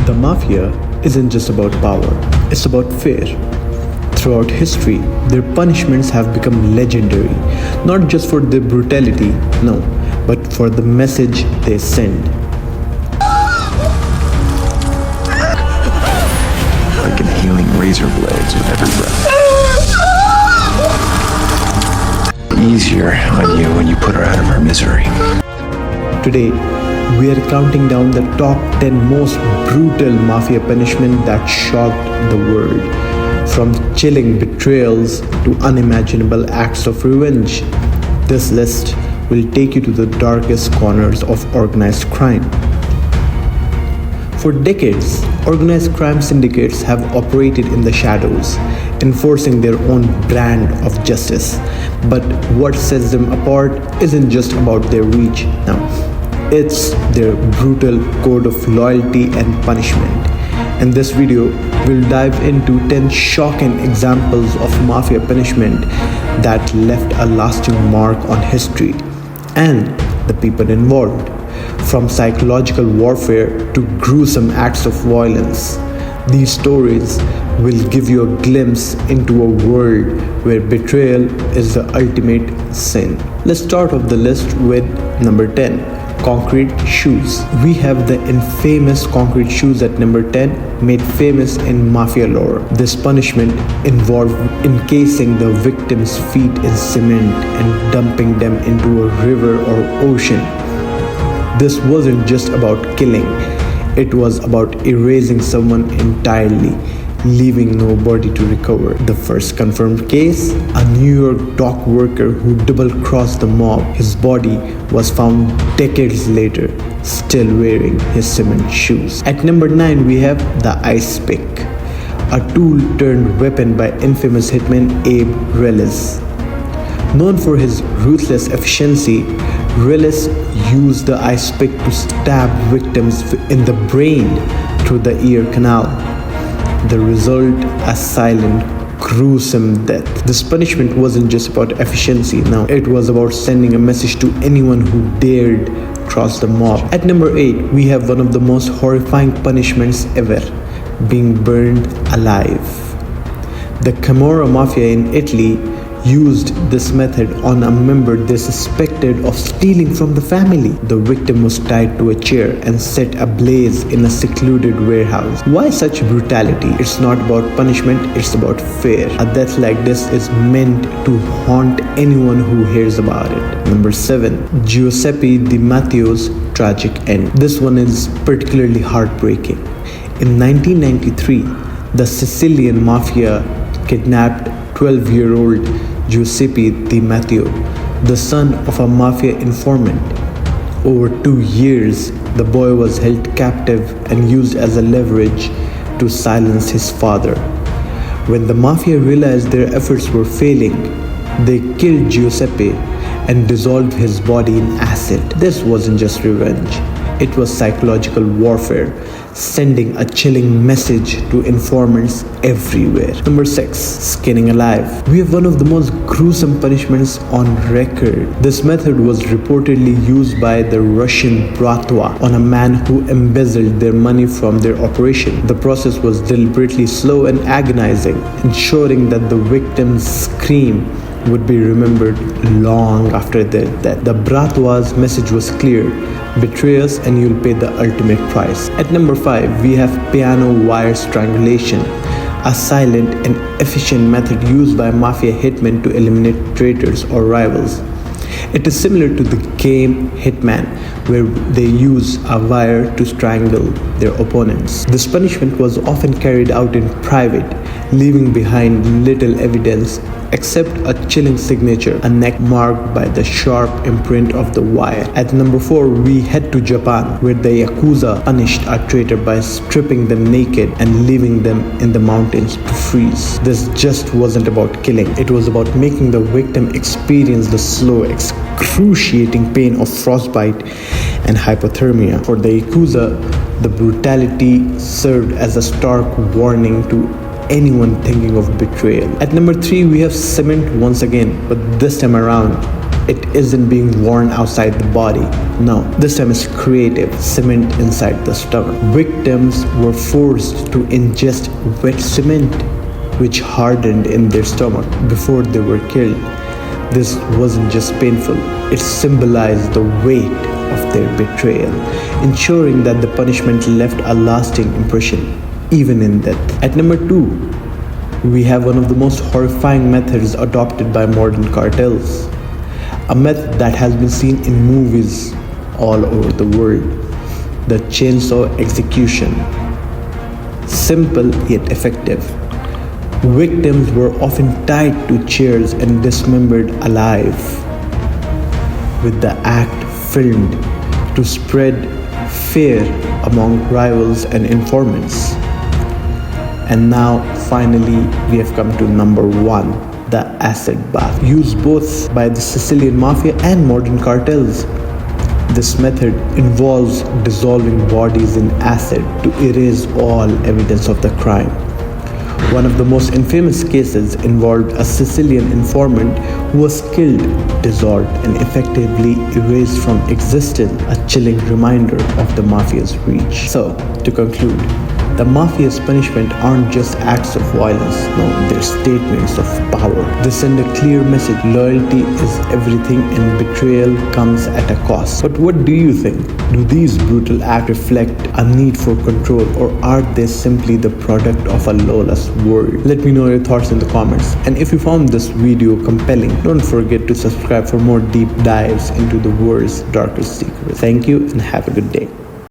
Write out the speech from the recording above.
The mafia isn't just about power, it's about fear. Throughout history, their punishments have become legendary, not just for their brutality, no, but for the message they send. Like inhaling razor blades with every breath. Easier on you when you put her out of her misery. Today, we are counting down the top 10 most brutal mafia punishment that shocked the world. From chilling betrayals to unimaginable acts of revenge. This list will take you to the darkest corners of organized crime. For decades, organized crime syndicates have operated in the shadows, enforcing their own brand of justice. But what sets them apart isn't just about their reach now. It's their brutal code of loyalty and punishment. In this video, we'll dive into 10 shocking examples of mafia punishment that left a lasting mark on history and the people involved. From psychological warfare to gruesome acts of violence, these stories will give you a glimpse into a world where betrayal is the ultimate sin. Let's start off the list with number 10. Concrete shoes. We have the infamous concrete shoes at number 10, made famous in mafia lore. This punishment involved encasing the victim's feet in cement and dumping them into a river or ocean. This wasn't just about killing, it was about erasing someone entirely, leaving nobody to recover. The first confirmed case, a New York dock worker who double-crossed the mob. His body was found decades later, still wearing his cement shoes. At number 9, we have the ice pick, a tool turned weapon by infamous hitman Abe Reles. Known for his ruthless efficiency, Reles used the ice pick to stab victims in the brain through the ear canal. The result, a silent, gruesome death. This punishment wasn't just about efficiency, no, it was about sending a message to anyone who dared cross the mob. At number 8, we have one of the most horrifying punishments ever, being burned alive. The Camorra Mafia in Italy used this method on a member they suspected of stealing from the family. The victim was tied to a chair and set ablaze in a secluded warehouse. Why such brutality? It's not about punishment, it's about fear. A death like this is meant to haunt anyone who hears about it. Number 7. Giuseppe Di Matteo's tragic end. This one is particularly heartbreaking. In 1993, the Sicilian Mafia kidnapped 12-year-old Giuseppe Di Matteo, the son of a mafia informant. Over 2 years, the boy was held captive and used as a leverage to silence his father. When the mafia realized their efforts were failing, they killed Giuseppe and dissolved his body in acid. This wasn't just revenge, it was psychological warfare, sending a chilling message to informants everywhere. Number 6. Skinning alive. We have one of the most gruesome punishments on record. This method was reportedly used by the Russian Bratva on a man who embezzled their money from their operation. The process was deliberately slow and agonizing, ensuring that the victim's scream would be remembered long after their death. The Bratva's message was clear: betray us and you'll pay the ultimate price. At number 5, we have piano wire strangulation, a silent and efficient method used by mafia hitmen to eliminate traitors or rivals. It is similar to the game Hitman, where they use a wire to strangle their opponents. This punishment was often carried out in private, leaving behind little evidence except a chilling signature, a neck marked by the sharp imprint of the wire. At number 4, we head to Japan, where the Yakuza punished a traitor by stripping them naked and leaving them in the mountains to freeze. This just wasn't about killing, it was about making the victim experience the slow, excruciating pain of frostbite and hypothermia. For the Yakuza, the brutality served as a stark warning to anyone thinking of betrayal. At number 3, we have cement once again, but this time around It isn't being worn outside the body. No, this time it's creative, cement inside the stomach. Victims were forced to ingest wet cement, which hardened in their stomach before they were killed. This wasn't just painful, it symbolized the weight of their betrayal, ensuring that the punishment left a lasting impression, even in death. At number 2, we have one of the most horrifying methods adopted by modern cartels. A method that has been seen in movies all over the world. The chainsaw execution. Simple yet effective. Victims were often tied to chairs and dismembered alive, with the act filmed to spread fear among rivals and informants. And now, finally, we have come to number 1, the acid bath, used both by the Sicilian mafia and modern cartels. This method involves dissolving bodies in acid to erase all evidence of the crime. One of the most infamous cases involved a Sicilian informant who was killed, dissolved, and effectively erased from existence, a chilling reminder of the mafia's reach. So, to conclude, the mafia's punishment aren't just acts of violence, no, they're statements of power. They send a clear message: loyalty is everything and betrayal comes at a cost. But what do you think? Do these brutal acts reflect a need for control, or are they simply the product of a lawless world? Let me know your thoughts in the comments. And if you found this video compelling, don't forget to subscribe for more deep dives into the world's darkest secrets. Thank you and have a good day.